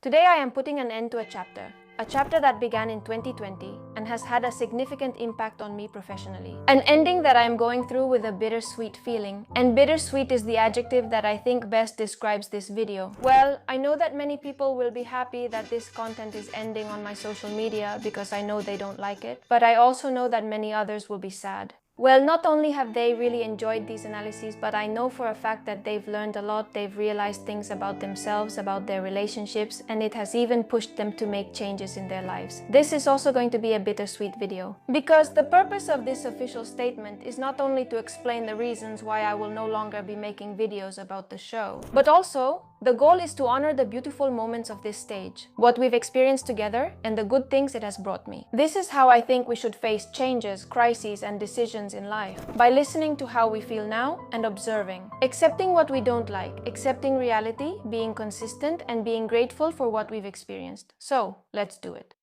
Today I am putting an end to a chapter that began in 2020 and has had a significant impact on me professionally. An ending that I am going through with a bittersweet feeling, and bittersweet is the adjective that I think best describes this video. Well, I know that many people will be happy that this content is ending on my social media because I know they don't like it, but I also know that many others will be sad. Well, not only have they really enjoyed these analyses, but I know for a fact that they've learned a lot, they've realized things about themselves, about their relationships, and it has even pushed them to make changes in their lives. This is also going to be a bittersweet video. Because the purpose of this official statement is not only to explain the reasons why I will no longer be making videos about the show, but also the goal is to honor the beautiful moments of this stage, what we've experienced together, and the good things it has brought me. This is how I think we should face changes, crises, and decisions in life. By listening to how we feel now and observing. Accepting what we don't like, accepting reality, being consistent, and being grateful for what we've experienced. So, let's do it.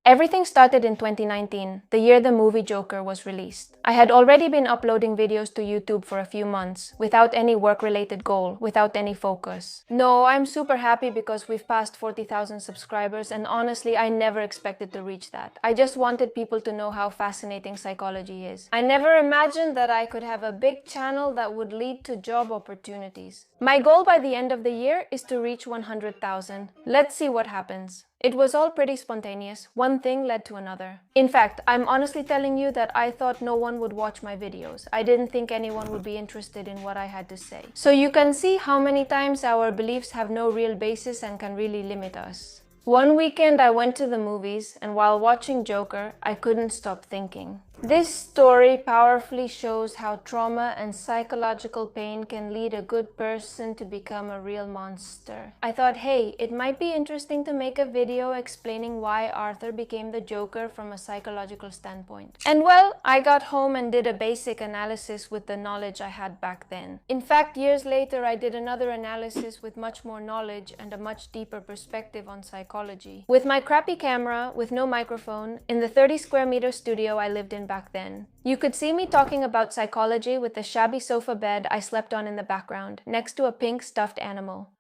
Everything started in 2019, the year the movie Joker was released. I had already been uploading videos to YouTube for a few months, without any work-related goal, without any focus. No, I'm super happy because we've passed 40,000 subscribers, and honestly, I never expected to reach that. I just wanted people to know how fascinating psychology is. I never imagined that I could have a big channel that would lead to job opportunities. My goal by the end of the year is to reach 100,000. Let's see what happens. It was all pretty spontaneous. One thing led to another. In fact, I'm honestly telling you that I thought no one would watch my videos. I didn't think anyone would be interested in what I had to say. So you can see how many times our beliefs have no real basis and can really limit us. One weekend I went to the movies, and while watching Joker, I couldn't stop thinking. This story powerfully shows how trauma and psychological pain can lead a good person to become a real monster. I thought, hey, it might be interesting to make a video explaining why Arthur became the Joker from a psychological standpoint. And well, I got home and did a basic analysis with the knowledge I had back then. In fact, years later, I did another analysis with much more knowledge and a much deeper perspective on psychology. With my crappy camera, with no microphone, in the 30 square meter studio I lived in back then. You could see me talking about psychology with the shabby sofa bed I slept on in the background, next to a pink stuffed animal.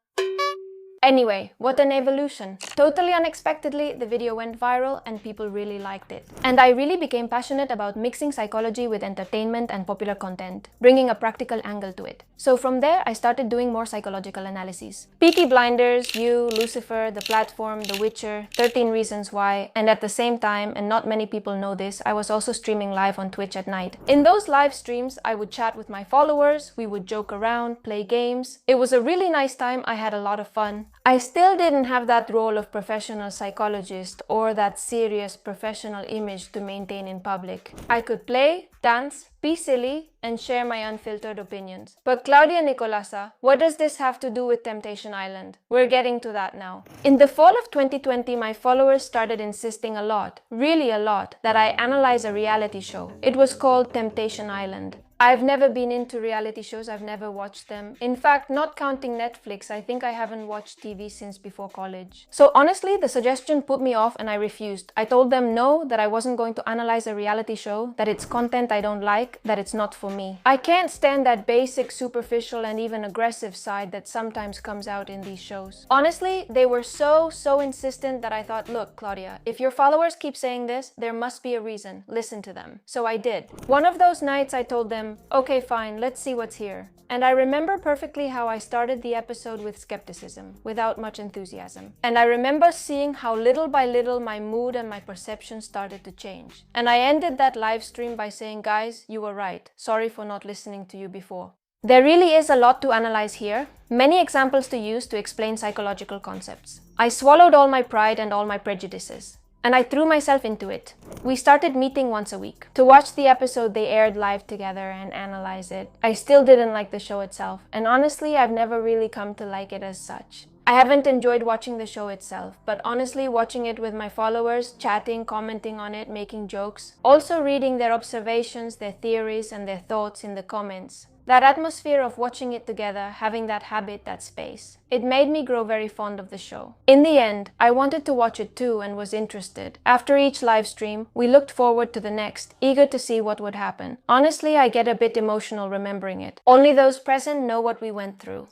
Anyway, what an evolution. Totally unexpectedly, the video went viral and people really liked it. And I really became passionate about mixing psychology with entertainment and popular content, bringing a practical angle to it. So from there, I started doing more psychological analyses. Peaky Blinders, You, Lucifer, The Platform, The Witcher, 13 Reasons Why, and at the same time, and not many people know this, I was also streaming live on Twitch at night. In those live streams, I would chat with my followers, we would joke around, play games. It was a really nice time, I had a lot of fun. I still didn't have that role of professional psychologist or that serious professional image to maintain in public. I could play, dance, be silly, and share my unfiltered opinions. But Claudia Nicolasa, what does this have to do with Temptation Island? We're getting to that now. In the fall of 2020, my followers started insisting a lot, really a lot, that I analyze a reality show. It was called Temptation Island. I've never been into reality shows, I've never watched them. In fact, not counting Netflix, I think I haven't watched TV since before college. So honestly, the suggestion put me off and I refused. I told them no, that I wasn't going to analyze a reality show, that it's content I don't like, that it's not for me. I can't stand that basic, superficial, and even aggressive side that sometimes comes out in these shows. Honestly, they were so insistent that I thought, look, Claudia, if your followers keep saying this, there must be a reason. Listen to them. So I did. One of those nights I told them, okay, fine, let's see what's here. And I remember perfectly how I started the episode with skepticism, without much enthusiasm. And I remember seeing how little by little my mood and my perception started to change. And I ended that live stream by saying, guys, you were right. Sorry for not listening to you before. There really is a lot to analyze here, many examples to use to explain psychological concepts. I swallowed all my pride and all my prejudices. And I threw myself into it. We started meeting once a week to watch the episode they aired live together and analyze it. I still didn't like the show itself, and honestly, I've never really come to like it as such. I haven't enjoyed watching the show itself, but honestly watching it with my followers, chatting, commenting on it, making jokes, also reading their observations, their theories, and their thoughts in the comments. That atmosphere of watching it together, having that habit, that space. It made me grow very fond of the show. In the end, I wanted to watch it too and was interested. After each live stream, we looked forward to the next, eager to see what would happen. Honestly, I get a bit emotional remembering it. Only those present know what we went through.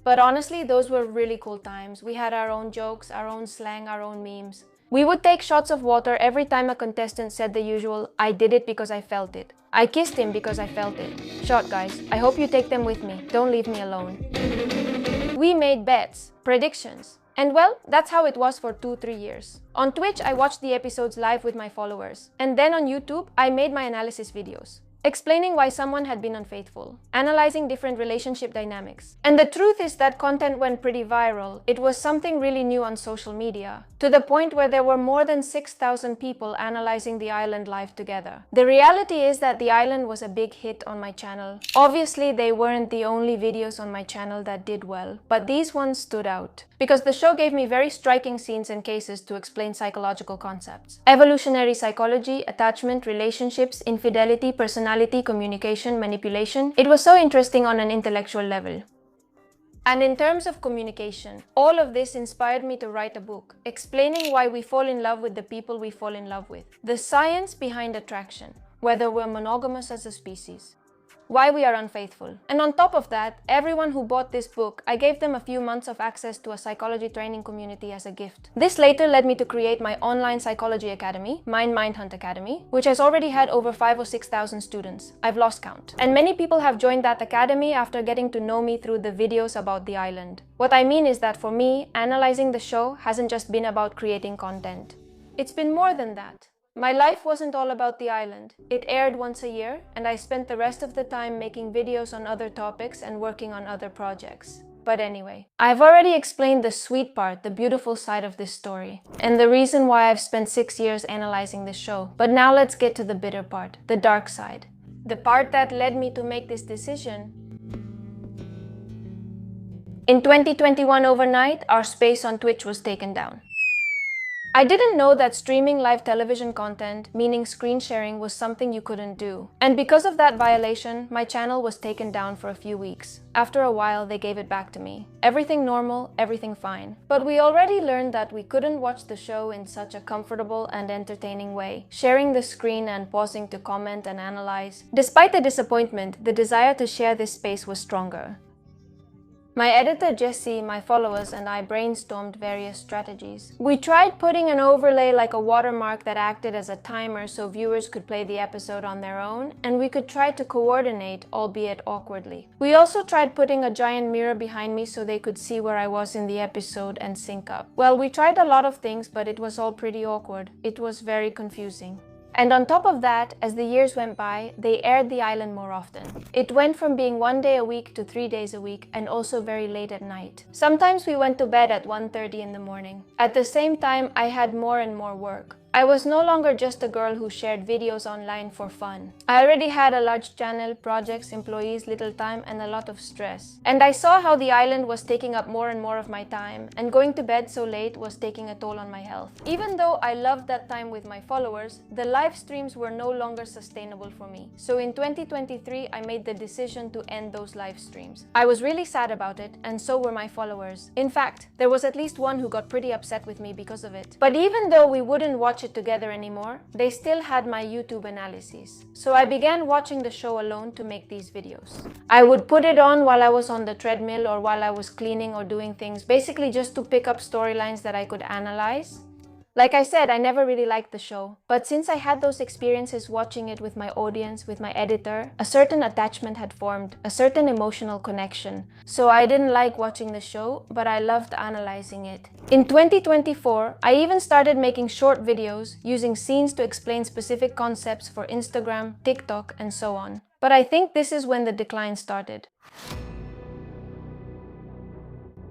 But honestly, those were really cool times. We had our own jokes, our own slang, our own memes. We would take shots of water every time a contestant said the usual, "I did it because I felt it. I kissed him because I felt it." Shot, guys. I hope you take them with me. Don't leave me alone. We made bets, predictions. And well, that's how it was for 2-3 years. On Twitch, I watched the episodes live with my followers. And then on YouTube, I made my analysis videos, explaining why someone had been unfaithful, analyzing different relationship dynamics. And the truth is that content went pretty viral. It was something really new on social media, to the point where there were more than 6,000 people analyzing the island live together. The reality is that the island was a big hit on my channel. Obviously, they weren't the only videos on my channel that did well, but these ones stood out, because the show gave me very striking scenes and cases to explain psychological concepts. Evolutionary psychology, attachment, relationships, infidelity, personality, communication, manipulation. It was so interesting on an intellectual level. And in terms of communication, all of this inspired me to write a book, explaining why we fall in love with the people we fall in love with. The science behind attraction, whether we're monogamous as a species. Why we are unfaithful. And on top of that, everyone who bought this book, I gave them a few months of access to a psychology training community as a gift. This later led me to create my online psychology academy, Mindhunt Academy, which has already had over 5,000 or 6,000 students. I've lost count. And many people have joined that academy after getting to know me through the videos about the island. What I mean is that for me, analyzing the show hasn't just been about creating content. It's been more than that. My life wasn't all about the island. It aired once a year, and I spent the rest of the time making videos on other topics and working on other projects. But anyway, I've already explained the sweet part, the beautiful side of this story, and the reason why I've spent 6 years analyzing this show. But now let's get to the bitter part, the dark side. The part that led me to make this decision. In 2021 overnight, our space on Twitch was taken down. I didn't know that streaming live television content, meaning screen sharing, was something you couldn't do. And because of that violation, my channel was taken down for a few weeks. After a while, they gave it back to me. Everything normal, everything fine. But we already learned that we couldn't watch the show in such a comfortable and entertaining way, sharing the screen and pausing to comment and analyze. Despite the disappointment, the desire to share this space was stronger. My editor Jesse, my followers, and I brainstormed various strategies. We tried putting an overlay like a watermark that acted as a timer so viewers could play the episode on their own, and we could try to coordinate, albeit awkwardly. We also tried putting a giant mirror behind me so they could see where I was in the episode and sync up. Well, we tried a lot of things, but it was all pretty awkward. It was very confusing. And on top of that, as the years went by, they aired the island more often. It went from being 1 day a week to 3 days a week, and also very late at night. Sometimes we went to bed at 1:30 in the morning. At the same time, I had more and more work. I was no longer just a girl who shared videos online for fun. I already had a large channel, projects, employees, little time, and a lot of stress. And I saw how the island was taking up more and more of my time, and going to bed so late was taking a toll on my health. Even though I loved that time with my followers, the live streams were no longer sustainable for me. So in 2023, I made the decision to end those live streams. I was really sad about it, and so were my followers. In fact, there was at least one who got pretty upset with me because of it. But even though we wouldn't watch it together anymore, they still had my YouTube analyses. So I began watching the show alone to make these videos. I would put it on while I was on the treadmill or while I was cleaning or doing things, basically just to pick up storylines that I could analyze. Like I said, I never really liked the show, but since I had those experiences watching it with my audience, with my editor, a certain attachment had formed, a certain emotional connection. So I didn't like watching the show, but I loved analyzing it. In 2024, I even started making short videos using scenes to explain specific concepts for Instagram, TikTok, and so on. But I think this is when the decline started.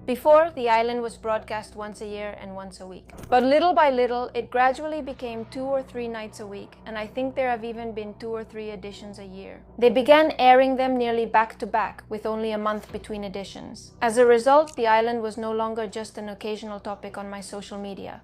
Before, the island was broadcast once a year and once a week. But little by little, it gradually became 2 or 3 nights a week, and I think there have even been 2 or 3 editions a year. They began airing them nearly back to back, with only a month between editions. As a result, the island was no longer just an occasional topic on my social media.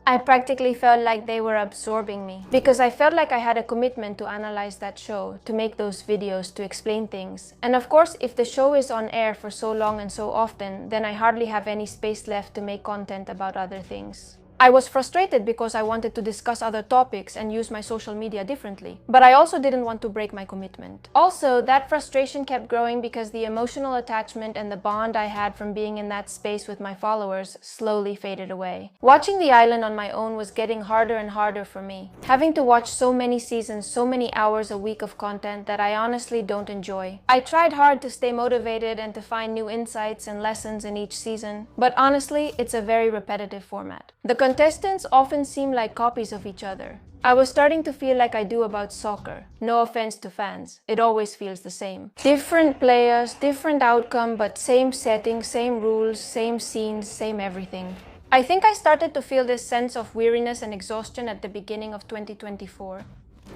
I practically felt like they were absorbing me, because I felt like I had a commitment to analyze that show, to make those videos, to explain things. And of course, if the show is on air for so long and so often, then I hardly have any space left to make content about other things. I was frustrated because I wanted to discuss other topics and use my social media differently, but I also didn't want to break my commitment. Also, that frustration kept growing because the emotional attachment and the bond I had from being in that space with my followers slowly faded away. Watching the island on my own was getting harder and harder for me, having to watch so many seasons, so many hours a week of content that I honestly don't enjoy. I tried hard to stay motivated and to find new insights and lessons in each season, but honestly, it's a very repetitive format. The contestants often seem like copies of each other. I was starting to feel like I do about soccer. No offense to fans, it always feels the same. Different players, different outcome, but same setting, same rules, same scenes, same everything. I think I started to feel this sense of weariness and exhaustion at the beginning of 2024.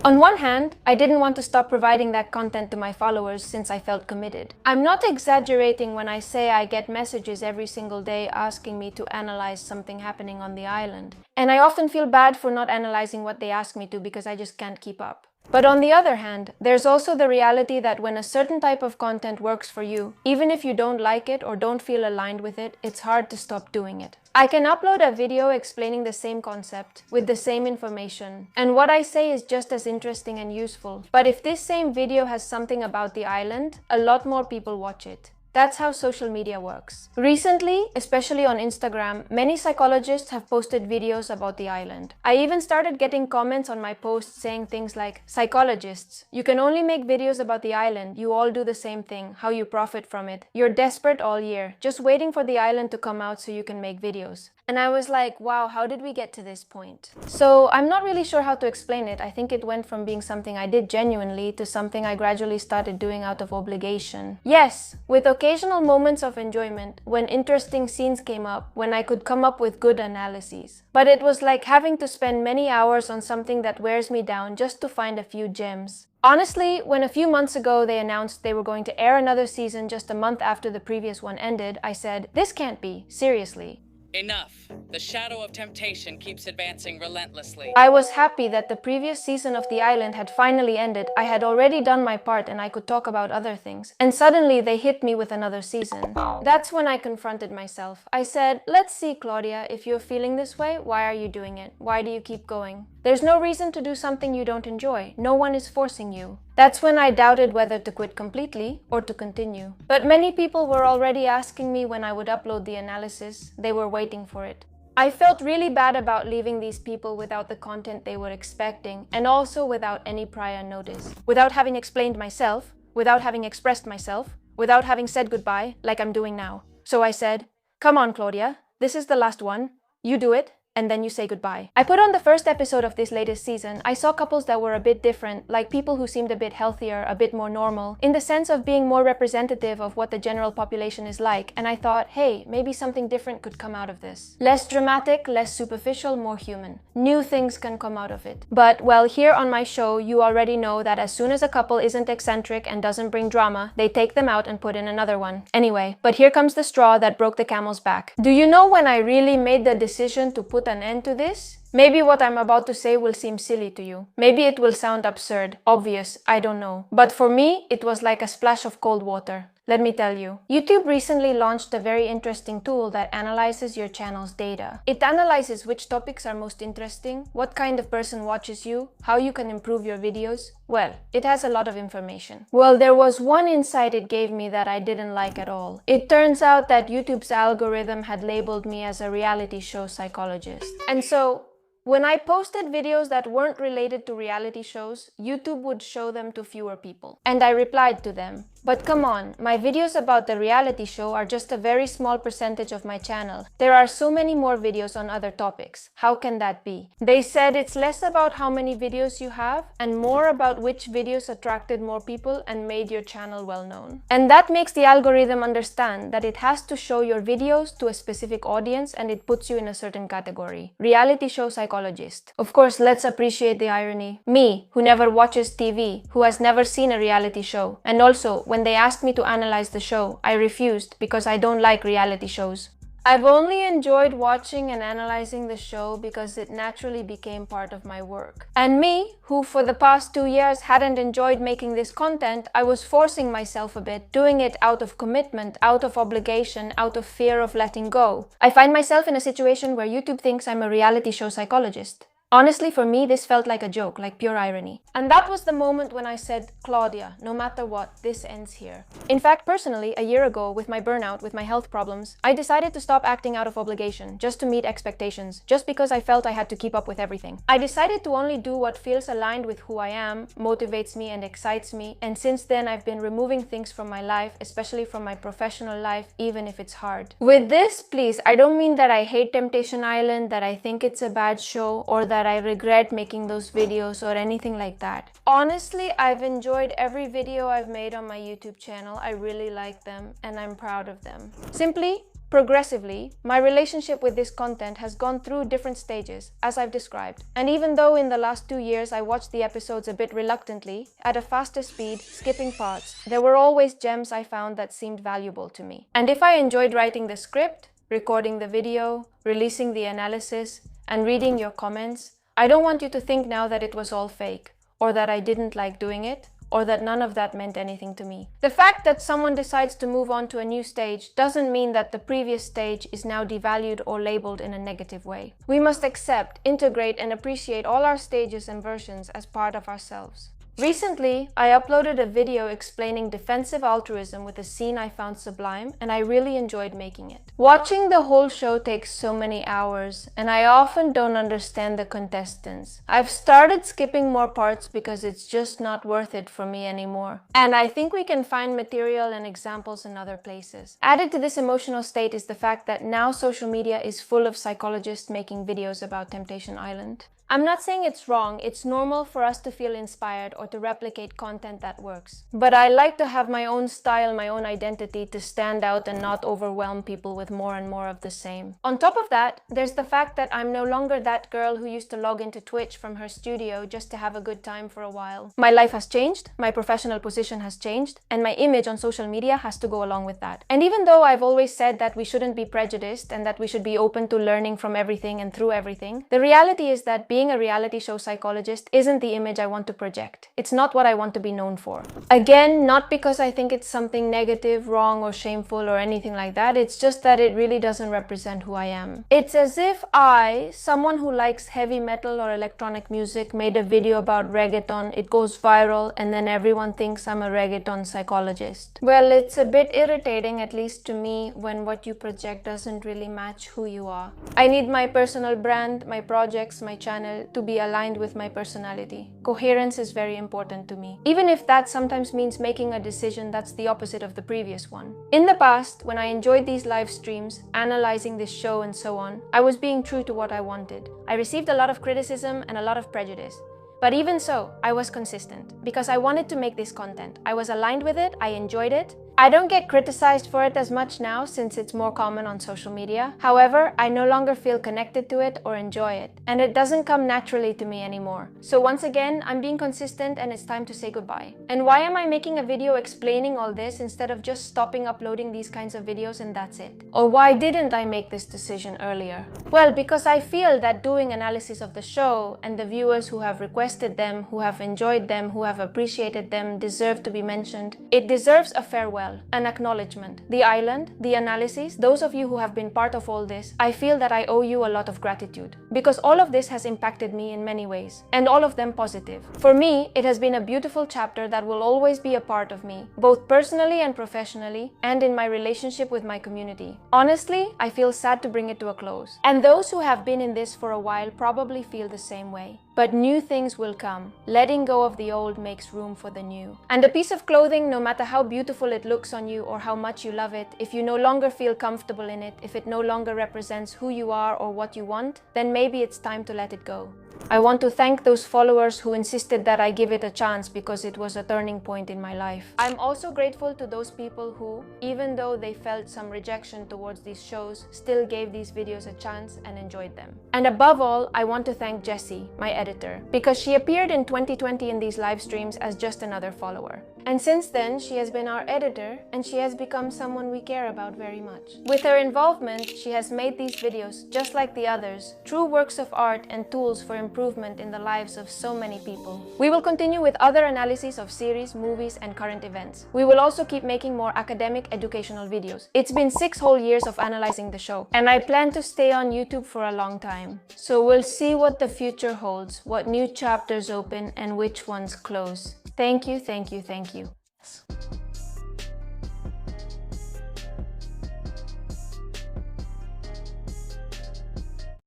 On one hand, I didn't want to stop providing that content to my followers since I felt committed. I'm not exaggerating when I say I get messages every single day asking me to analyze something happening on the island. And I often feel bad for not analyzing what they ask me to because I just can't keep up. But on the other hand, there's also the reality that when a certain type of content works for you, even if you don't like it or don't feel aligned with it, it's hard to stop doing it. I can upload a video explaining the same concept, with the same information, and what I say is just as interesting and useful. But if this same video has something about the island, a lot more people watch it. That's how social media works. Recently, especially on Instagram, many psychologists have posted videos about the island. I even started getting comments on my posts saying things like, "Psychologists, you can only make videos about the island, you all do the same thing, how you profit from it. You're desperate all year, just waiting for the island to come out so you can make videos." And I was like, wow, how did we get to this point? So I'm not really sure how to explain it. I think it went from being something I did genuinely to something I gradually started doing out of obligation. Yes, with occasional moments of enjoyment, when interesting scenes came up, when I could come up with good analyses. But it was like having to spend many hours on something that wears me down just to find a few gems. Honestly, when a few months ago they announced they were going to air another season just a month after the previous one ended, I said, this can't be, seriously. Enough. The shadow of temptation keeps advancing relentlessly. I was happy that the previous season of The Island had finally ended. I had already done my part and I could talk about other things. And suddenly they hit me with another season. That's when I confronted myself. I said, let's see, Claudia, if you're feeling this way, why are you doing it? Why do you keep going? There's no reason to do something you don't enjoy. No one is forcing you. That's when I doubted whether to quit completely or to continue. But many people were already asking me when I would upload the analysis. They were waiting for it. I felt really bad about leaving these people without the content they were expecting, and also without any prior notice. Without having explained myself, without having expressed myself, without having said goodbye, like I'm doing now. So I said, come on, Claudia, this is the last one. You do it. And then you say goodbye. I put on the first episode of this latest season. I saw couples that were a bit different, like people who seemed a bit healthier, a bit more normal, in the sense of being more representative of what the general population is like, and I thought, hey, maybe something different could come out of this. Less dramatic, less superficial, more human. New things can come out of it. But, well, here on my show, you already know that as soon as a couple isn't eccentric and doesn't bring drama, they take them out and put in another one. Anyway, but here comes the straw that broke the camel's back. Do you know when I really made the decision to put an end to this? Maybe what I'm about to say will seem silly to you. Maybe it will sound absurd, obvious, I don't know. But for me, it was like a splash of cold water. Let me tell you. YouTube recently launched a very interesting tool that analyzes your channel's data. It analyzes which topics are most interesting, what kind of person watches you, how you can improve your videos. Well, it has a lot of information. Well, there was one insight it gave me that I didn't like at all. It turns out that YouTube's algorithm had labeled me as a reality show psychologist. And so, when I posted videos that weren't related to reality shows, YouTube would show them to fewer people. And I replied to them, But come on, my videos about the reality show are just a very small percentage of my channel. There are so many more videos on other topics. How can that be? They said it's less about how many videos you have and more about which videos attracted more people and made your channel well known. And that makes the algorithm understand that it has to show your videos to a specific audience and it puts you in a certain category. Reality show psychologist. Of course, let's appreciate the irony. Me, who never watches TV, who has never seen a reality show. And also, when they asked me to analyze the show, I refused because I don't like reality shows. I've only enjoyed watching and analyzing the show because it naturally became part of my work. And me, who for the past 2 years hadn't enjoyed making this content, I was forcing myself a bit, doing it out of commitment, out of obligation, out of fear of letting go. I find myself in a situation where YouTube thinks I'm a reality show psychologist. Honestly, for me, this felt like a joke, like pure irony. And that was the moment when I said, Claudia, no matter what, this ends here. In fact, personally, a year ago, with my burnout, with my health problems, I decided to stop acting out of obligation, just to meet expectations, just because I felt I had to keep up with everything. I decided to only do what feels aligned with who I am, motivates me and excites me, and since then I've been removing things from my life, especially from my professional life, even if it's hard. With this, please, I don't mean that I hate Temptation Island, that I think it's a bad show, or that I regret making those videos or anything like that. Honestly, I've enjoyed every video I've made on my YouTube channel. I really like them and I'm proud of them. Simply, progressively, my relationship with this content has gone through different stages, as I've described. And even though in the last 2 years I watched the episodes a bit reluctantly, at a faster speed, skipping parts, there were always gems I found that seemed valuable to me. And if I enjoyed writing the script, recording the video, releasing the analysis, and reading your comments, I don't want you to think now that it was all fake, or that I didn't like doing it, or that none of that meant anything to me. The fact that someone decides to move on to a new stage doesn't mean that the previous stage is now devalued or labeled in a negative way. We must accept, integrate, and appreciate all our stages and versions as part of ourselves. Recently, I uploaded a video explaining defensive altruism with a scene I found sublime, and I really enjoyed making it. Watching the whole show takes so many hours, and I often don't understand the contestants. I've started skipping more parts because it's just not worth it for me anymore. And I think we can find material and examples in other places. Added to this emotional state is the fact that now social media is full of psychologists making videos about Temptation Island. I'm not saying it's wrong, it's normal for us to feel inspired or to replicate content that works. But I like to have my own style, my own identity to stand out and not overwhelm people with more and more of the same. On top of that, there's the fact that I'm no longer that girl who used to log into Twitch from her studio just to have a good time for a while. My life has changed, my professional position has changed, and my image on social media has to go along with that. And even though I've always said that we shouldn't be prejudiced and that we should be open to learning from everything and through everything, the reality is that being a reality show psychologist isn't the image I want to project. It's not what I want to be known for. Again, not because I think it's something negative, wrong, or shameful or anything like that. It's just that it really doesn't represent who I am. It's as if I, someone who likes heavy metal or electronic music, made a video about reggaeton, it goes viral, and then everyone thinks I'm a reggaeton psychologist. Well, it's a bit irritating, at least to me, when what you project doesn't really match who you are. I need my personal brand, my projects, my channel to be aligned with my personality. Coherence is very important to me, even if that sometimes means making a decision that's the opposite of the previous one. In the past, when I enjoyed these live streams, analyzing this show and so on, I was being true to what I wanted. I received a lot of criticism and a lot of prejudice. But even so, I was consistent because I wanted to make this content. I was aligned with it, I enjoyed it. I don't get criticized for it as much now since it's more common on social media. However, I no longer feel connected to it or enjoy it, and it doesn't come naturally to me anymore. So once again, I'm being consistent and it's time to say goodbye. And why am I making a video explaining all this instead of just stopping uploading these kinds of videos and that's it? Or why didn't I make this decision earlier? Well, because I feel that doing analysis of the show and the viewers who have requested them, who have enjoyed them, who have appreciated them deserve to be mentioned. It deserves a farewell. An acknowledgement. The island, the analysis, those of you who have been part of all this, I feel that I owe you a lot of gratitude. Because all of this has impacted me in many ways, and all of them positive. For me, it has been a beautiful chapter that will always be a part of me, both personally and professionally, and in my relationship with my community. Honestly, I feel sad to bring it to a close. And those who have been in this for a while probably feel the same way. But new things will come. Letting go of the old makes room for the new. And a piece of clothing, no matter how beautiful it looks on you or how much you love it, if you no longer feel comfortable in it, if it no longer represents who you are or what you want, then maybe it's time to let it go. I want to thank those followers who insisted that I give it a chance because it was a turning point in my life. I'm also grateful to those people who, even though they felt some rejection towards these shows, still gave these videos a chance and enjoyed them. And above all, I want to thank Jessie, my editor, because she appeared in 2020 in these live streams as just another follower. And since then, she has been our editor and she has become someone we care about very much. With her involvement, she has made these videos, just like the others, true works of art and tools for improvement in the lives of so many people. We will continue with other analyses of series, movies, and current events. We will also keep making more academic, educational videos. It's been 6 whole years of analyzing the show, and I plan to stay on YouTube for a long time. So we'll see what the future holds, what new chapters open, and which ones close. Thank you, thank you, thank you.